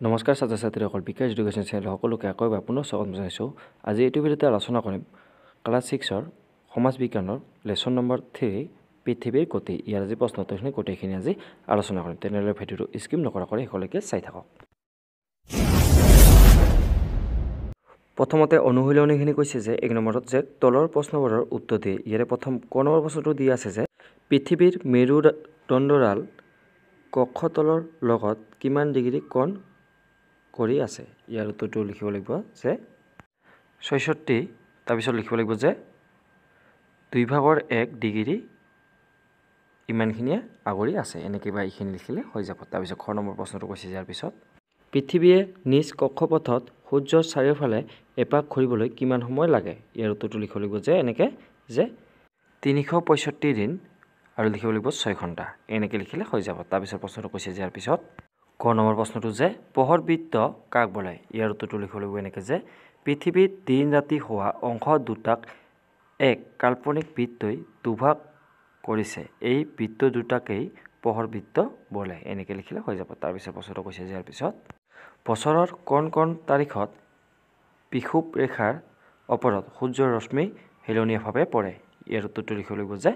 নমস্কাৰ ছাত্ৰ ছাত্ৰীসকল, বিকাশ এডুকেশ্যন চেনেল সকলোকে আকৌ এবাৰ পুনৰ স্বাগতম জনাইছোঁ। আজি এইটো ভিডিঅ'তে আলোচনা কৰিম ক্লাছ 6ৰ সমাজ বিজ্ঞানৰ লেচন নম্বৰ 3 পৃথিৱীৰ গতি। ইয়াৰ আজি প্ৰশ্ন উত্তৰখিনি গোটেইখিনি আজি আলোচনা কৰিম। তেনেহ'লে ভিডিঅ'টো স্কিপ নকৰাকৈ শেষলৈকে চাই থাকক। প্ৰথমতে অনুশীলনীখিনি কৈছে যে 1 নম্বৰত যে তলৰ প্ৰশ্নবোৰৰ উত্তৰ দিয়ে। ইয়াৰে প্ৰথম ক নম্বৰ প্ৰশ্নটো দিয়া আছে যে পৃথিৱীৰ মেৰুদণ্ডডাল কক্ষতলৰ লগত কিমান ডিগ্ৰী কোণ কৰি আছে। ইয়াৰ উত্তৰটো লিখিব লাগিব যে 66। তাৰপিছত লিখিব লাগিব যে 2/1 ডিগ্ৰী ইমানখিনিয়ে আগুৰি আছে। এনেকৈ বা এইখিনি লিখিলে হৈ যাব। তাৰপিছত খ নম্বৰ প্ৰশ্নটো কৈছে ইয়াৰ পিছত পৃথিৱীয়ে নিজ কক্ষপথত সূৰ্যৰ চাৰিওফালে এপাক ঘূৰিবলৈ কিমান সময় লাগে। ইয়াৰ উত্তৰটো লিখিব লাগিব যে এনেকৈ যে 365 দিন আৰু লিখিব লাগিব 6 ঘণ্টা। এনেকৈ লিখিলে হৈ যাব। তাৰপিছত প্ৰশ্নটো কৈছে ইয়াৰ পিছত ক নম্বৰ প্ৰশ্নটো যে পোহৰ বৃত্ত কাক বোলায়। ইয়াৰ উত্তৰটো লিখিব লাগিব এনেকৈ যে পৃথিৱীত দিন ৰাতি হোৱা অংশ দুটাক এক কাল্পনিক বৃত্তই দুভাগ কৰিছে। এই বৃত্ত দুটাকেই পোহৰ বৃত্ত বোলায়। এনেকৈ লিখিলে হৈ যাব। তাৰপিছত প্ৰশ্নটো কৈছে ইয়াৰ পিছত বছৰৰ কোন তাৰিখত বিষুৱ ৰেখাৰ ওপৰত সূৰ্যৰ ৰশ্মি হেলনীয়াভাৱে পৰে। ইয়াৰ উত্তৰটো লিখিব লাগিব যে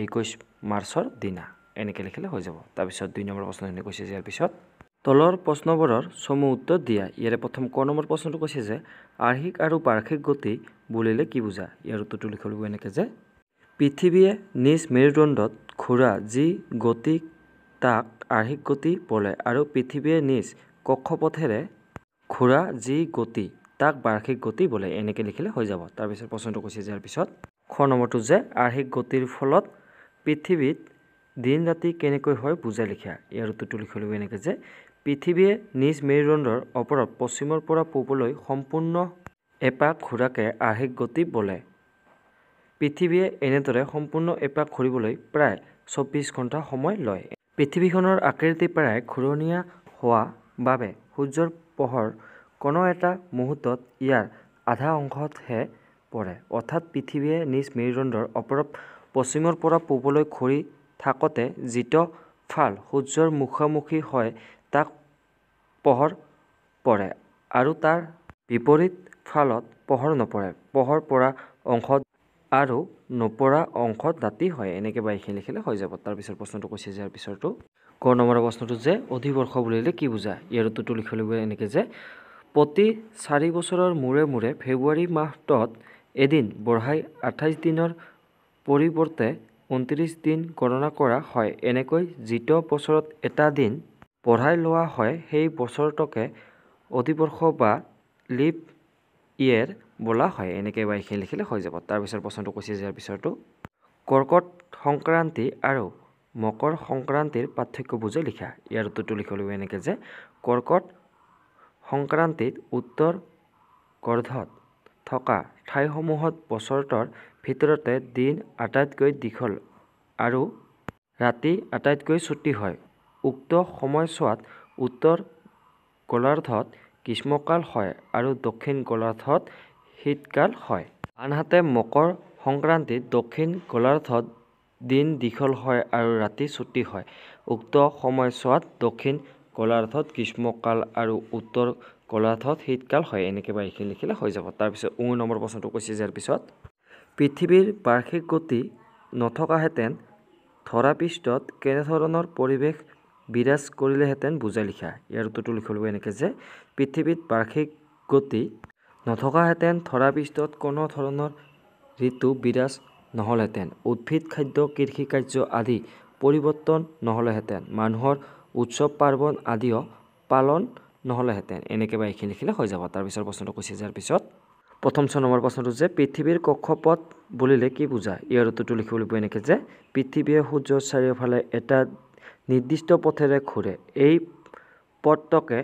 21 মাৰ্চৰ দিনা। এনেকৈ লিখিলে হৈ যাব। তাৰপিছত 2 নম্বৰ প্ৰশ্নখিনি কৈছে ইয়াৰ পিছত তলৰ প্ৰশ্নবোৰৰ চমু উত্তৰ দিয়া। ইয়াৰে প্ৰথম ক নম্বৰ প্ৰশ্নটো কৈছে যে আৰ্হিক আৰু বাৰ্ষিক গতি বুলিলে কি বুজা। ইয়াৰ উত্তৰটো লিখিব লাগিব এনেকৈ যে পৃথিৱীয়ে নিজ মেৰুদণ্ডত ঘূৰা যি গতি তাক আৰ্হিক গতি বোলে আৰু পৃথিৱীয়ে নিজ কক্ষপথেৰে ঘূৰা যি গতি তাক বাৰ্ষিক গতি বোলে। এনেকৈ লিখিলে হৈ যাব। তাৰপিছত প্ৰশ্নটো কৈছে ইয়াৰ পিছত খ নম্বৰটো যে আৰ্হিক গতিৰ ফলত পৃথিৱীত দিন ৰাতি কেনেকৈ হয় বুজাই লিখা। ইয়াৰ উত্তৰটো লিখিব লাগিব এনেকৈ যে পৃথিৱীয়ে নিজ মেৰুদণ্ডৰ ওপৰত পশ্চিমৰ পৰা পূবলৈ সম্পূৰ্ণ এপাক ঘূৰাকে আৰ্হিক গতি বোলে। পৃথিৱীয়ে এনেদৰে সম্পূৰ্ণ এপাক ঘূৰিবলৈ প্ৰায় 24 ঘণ্টা সময় লয়। পৃথিৱীখনৰ আকৃতি প্ৰায় ঘূৰণীয়া হোৱা বাবে সূৰ্যৰ পোহৰ কোনো এটা মুহূৰ্তত ইয়াৰ আধা অংশতহে পৰে। অৰ্থাৎ পৃথিৱীয়ে নিজ মেৰুদণ্ডৰ ওপৰত পশ্চিমৰ পৰা পূবলৈ ঘূৰি থাকোঁতে যিটো ফাল সূৰ্যৰ মুখামুখি হয় তাক পোহৰ পৰে আৰু তাৰ বিপৰীত ফালত পোহৰ নপৰে। পোহৰ পৰা অংশত আৰু নপৰা অংশত ৰাতি হয়। এনেকৈ বা এইখিনি লিখিলে হৈ যাব। তাৰপিছত প্ৰশ্নটো কৈছে ইয়াৰ পিছৰটো ক নম্বৰ প্ৰশ্নটো যে অধিবৰ্ষ বুলিলে কি বুজা। ইয়াৰ উত্তৰটো লিখিব লাগিব এনেকৈ যে প্ৰতি 4 বছৰৰ মূৰে মূৰে ফেব্ৰুৱাৰী মাহটোত এদিন বঢ়াই 28 দিনৰ পৰিৱৰ্তে 29 দিন গণনা কৰা হয়। এনেকৈ যিটো বছৰত এটা দিন বঢ়াই লোৱা হয় সেই বছৰটোকে অধিবৰ্ষ বা লিপ ইয়েৰ বোলা হয়। এনেকৈ বা এইখিনি লিখিলে হৈ যাব। তাৰপিছত প্ৰশ্নটো কৈছে ইয়াৰ পিছৰটো কৰ্কট সংক্ৰান্তি আৰু মকৰ সংক্ৰান্তিৰ পাৰ্থক্য বুজাই লিখা। ইয়াৰ উত্তৰটো লিখিব লাগিব এনেকৈ যে কৰ্কট সংক্ৰান্তিত উত্তৰ গৰ্ধত থকা ঠাইসমূহত বছৰটোৰ ভিতৰতে দিন আটাইতকৈ দীঘল আৰু ৰাতি আটাইতকৈ চুটি হয়। উক্ত সময়ছোৱাত উত্তৰ গোলাৰ্ধত গ্ৰীষ্মকাল হয় আৰু দক্ষিণ গোলাৰ্ধত শীতকাল হয়। আনহাতে মকৰ সংক্ৰান্তিত দক্ষিণ গোলাৰ্ধত দিন দীঘল হয় আৰু ৰাতি চুটি হয়। উক্ত সময়ছোৱাত দক্ষিণ গোলাৰ্ধত গ্ৰীষ্মকাল আৰু উত্তৰ গোলাৰ্ধত শীতকাল হয়। এনেকৈ বা এইখিনি লিখিলে হৈ যাব। তাৰপিছত 19 নম্বৰ প্ৰশ্নটো কৈছে ইয়াৰ পিছত পৃথিৱীৰ বাৰ্ষিক গতি নথকাহেঁতেন ধৰাপৃষ্ঠত কেনেধৰণৰ পৰিৱেশ বিৰাজ কৰিলেহেঁতেন বুজাই লিখা। ইয়াৰ উত্তৰটো লিখিব লাগিব এনেকৈ যে পৃথিৱীত বাৰ্ষিক গতি নথকাহেঁতেন ধৰাপৃষ্ঠত কোনো ধৰণৰ ঋতু বিৰাজ নহ'লহেঁতেন। উদ্ভিদ খাদ্য কৃষি কাৰ্য আদি পৰিৱৰ্তন নহ'লেহেঁতেন। মানুহৰ উৎসৱ পাৰ্বণ আদিও পালন নহ'লেহেঁতেন। এনেকৈ বা এইখিনি লিখিলে হৈ যাব। তাৰপিছত প্ৰশ্নটো কৈছে ইয়াৰ পিছত প্ৰথম 6 নম্বৰ প্ৰশ্নটো যে পৃথিৱীৰ কক্ষপথ বুলিলে কি বুজা। ইয়াৰ উত্তৰটো লিখিব লাগিব এনেকৈ যে পৃথিৱীয়ে সূৰ্যৰ চাৰিওফালে এটা নিৰ্দিষ্ট পথেৰে ঘূৰে। এই পথটোকে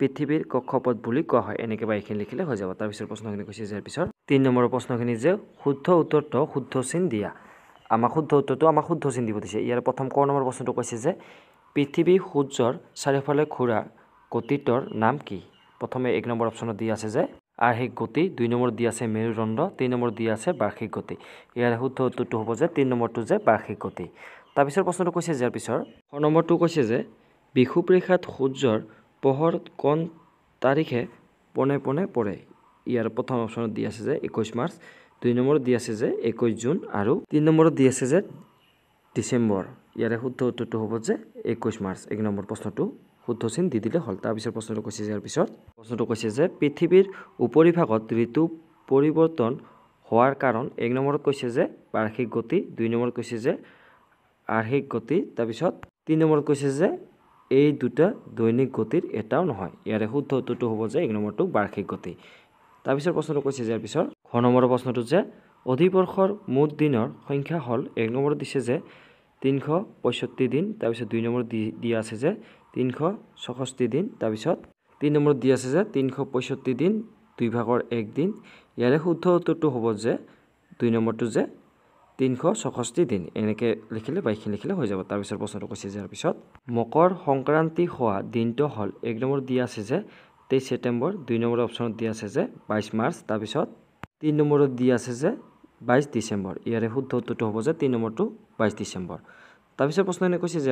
পৃথিৱীৰ কক্ষপথ বুলি কোৱা হয়। এনেকৈ বা এইখিনি লিখিলে হৈ যাব। তাৰপিছত প্ৰশ্নখিনি কৈছে ইয়াৰ পিছত 3 নম্বৰ প্ৰশ্নখিনি যে শুদ্ধ উত্তৰটো শুদ্ধ চিন দিয়া। আমাক শুদ্ধ উত্তৰটো আমাক শুদ্ধ চিন দিব দিছে। ইয়াৰ প্ৰথম ক নম্বৰ প্ৰশ্নটো কৈছে যে পৃথিৱী সূৰ্যৰ চাৰিওফালে ঘূৰা গতিটোৰ নাম কি। প্ৰথমে 1 নম্বৰ অপশ্যনত দিয়া আছে যে আৰ্হিক গতি, 2 নম্বৰ দিয়া আছে মেৰুদণ্ড, 3 নম্বৰ দিয়া আছে বাৰ্ষিক গতি। ইয়াৰ শুদ্ধ উত্তৰটো হ'ব যে 3 নম্বৰটো যে বাৰ্ষিক গতি। তাৰপিছত প্ৰশ্নটো কৈছে ইয়াৰ পিছৰ খ নম্বৰটো কৈছে যে বিষুৱ ৰেখাত সূৰ্যৰ পোহৰ কোন তাৰিখে পোনে পোনে পৰে ইয়াৰ প্ৰথম অপশ্যনত দি আছে যে 21 মাৰ্চ 2 নম্বৰত দি আছে যে 21 জুন আৰু 3 নম্বৰত দি আছে যে ডিসেম্বৰ ইয়াৰে শুদ্ধ উত্তৰটো হ'ব যে 21 মাৰ্চ 1 নম্বৰ প্ৰশ্নটো শুদ্ধ চিন দি দিলে হ'ল তাৰপিছত প্ৰশ্নটো কৈছে যে প্ৰশ্নটো কৈছে যে পৃথিৱীৰ উপৰিভাগত ঋতু পৰিৱৰ্তন হোৱাৰ কাৰণ 1 নম্বৰত কৈছে যে বাৰ্ষিক গতি 2 নম্বৰত কৈছে যে আৰ্হিক গতি তাৰপিছত 3 নম্বৰত কৈছে যে এই দুটা দৈনিক গতিৰ এটাও নহয় ইয়াৰে শুদ্ধ উত্তৰটো হ'ব যে 1 নম্বৰটো বাৰ্ষিক গতি তাৰপিছত প্ৰশ্নটো কৈছে যে ঘ নম্বৰৰ প্ৰশ্নটো যে অধিবৰ্ষৰ মুঠ দিনৰ সংখ্যা হ'ল 1 নম্বৰত দিছে যে 365 দিন তাৰপিছত 2 নম্বৰত দিয়া আছে যে 364 দিন তাৰপিছত 3 নম্বৰত দিয়া আছে যে 365 দিন 2 ভাগৰ 1 দিন ইয়াৰে শুদ্ধ উত্তৰটো হ'ব যে 2 নম্বৰটো যে 364 দিন এনেকৈ লিখিলে বা এইখিনি লিখিলে হৈ যাব তাৰপিছত প্ৰশ্নটো কৈছে যে মকৰ সংক্ৰান্তি হোৱা দিনটো হ'ল 1 নম্বৰ দিয়া আছে যে 23 ছেপ্টেম্বৰ 2 নম্বৰ অপশ্যনত দিয়া আছে যে 22 মাৰ্চ তাৰপিছত 3 নম্বৰত দিয়া আছে যে 22 ডিসেম্বৰ ইয়াৰে শুদ্ধ উত্তৰটো হ'ব যে 3 নম্বৰটো 22 ডিসেম্বৰ তাৰপিছত প্ৰশ্ন এনে কৈছে যে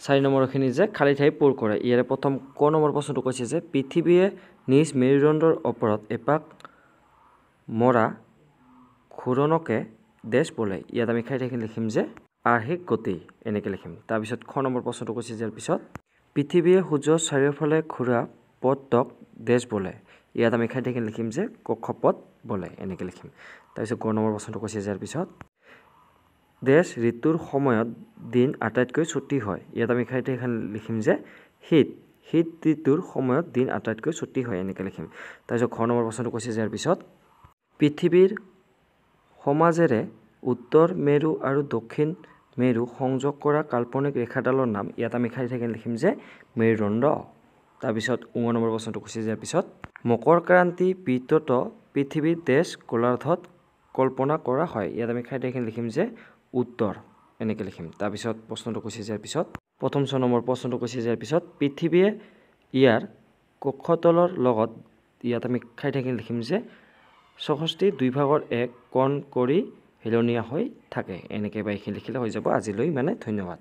4 নম্বৰখিনি যে খালী ঠাই পূৰ কৰে ইয়াৰে প্ৰথম ক নম্বৰ প্ৰশ্নটো কৈছে যে পৃথিৱীয়ে নিজ মেৰুদণ্ডৰ ওপৰত এপাক মৰা ঘূৰণকে দেশ বোলে ইয়াত আমি খালী ঠাইখিনি লিখিম যে আৰ্হিক গতি এনেকৈ লিখিম তাৰপিছত খ নম্বৰ প্ৰশ্নটো কৈছে যে পৃথিৱীয়ে সূৰ্যৰ চাৰিওফালে ঘূৰা পথটোক দেশ বোলে ইয়াত আমি খালী ঠাইখিনি লিখিম যে কক্ষপথ বোলে এনেকৈ লিখিম তাৰপিছত গ নম্বৰ প্ৰশ্নটো কৈছে যে দেশ ঋতুৰ সময়ত দিন আটাইতকৈ ছুটি হয় ইয়াত আমি খালী ঠাইখিনি লিখিম যে শীত ঋতুৰ সময়ত দিন আটাইতকৈ ছুটি হয় এনেকৈ লিখিম তাৰপিছত ঘ নম্বৰ প্ৰশ্নটো কৈছে যে পৃথিৱীৰ সমাজেৰে উত্তৰ মেৰু আৰু দক্ষিণ মেৰু সংযোগ কৰা কাল্পনিক ৰেখাডালৰ নাম ইয়াত আমি খালী ঠাইখিনি লিখিম যে মেৰুদণ্ড তাৰপিছত নম্বৰ প্ৰশ্নটো কৈছে যে মকৰ ক্ৰান্তি বৃত্তত পৃথিৱীৰ দেশ গোলাৰ্ধত কল্পনা কৰা হয় ইয়াত আমি খালী ঠাইখিনি লিখিম যে উত্তৰ এনেকৈ লিখিম তাৰপিছত প্ৰশ্নটো কৈছে যে প্ৰথম 6 নম্বৰ প্ৰশ্নটো কৈছে যে পৃথিৱীয়ে ইয়াৰ কক্ষতলৰ লগত ইয়াত আমি খালী ঠাইখিনি লিখিম যে 64 2 ভাগৰ 1 কোণ কৰি হেলনীয়া হৈ থাকে এনেকৈ বা এইখিনি লিখিলে হৈ যাব আজিলৈ ধন্যবাদ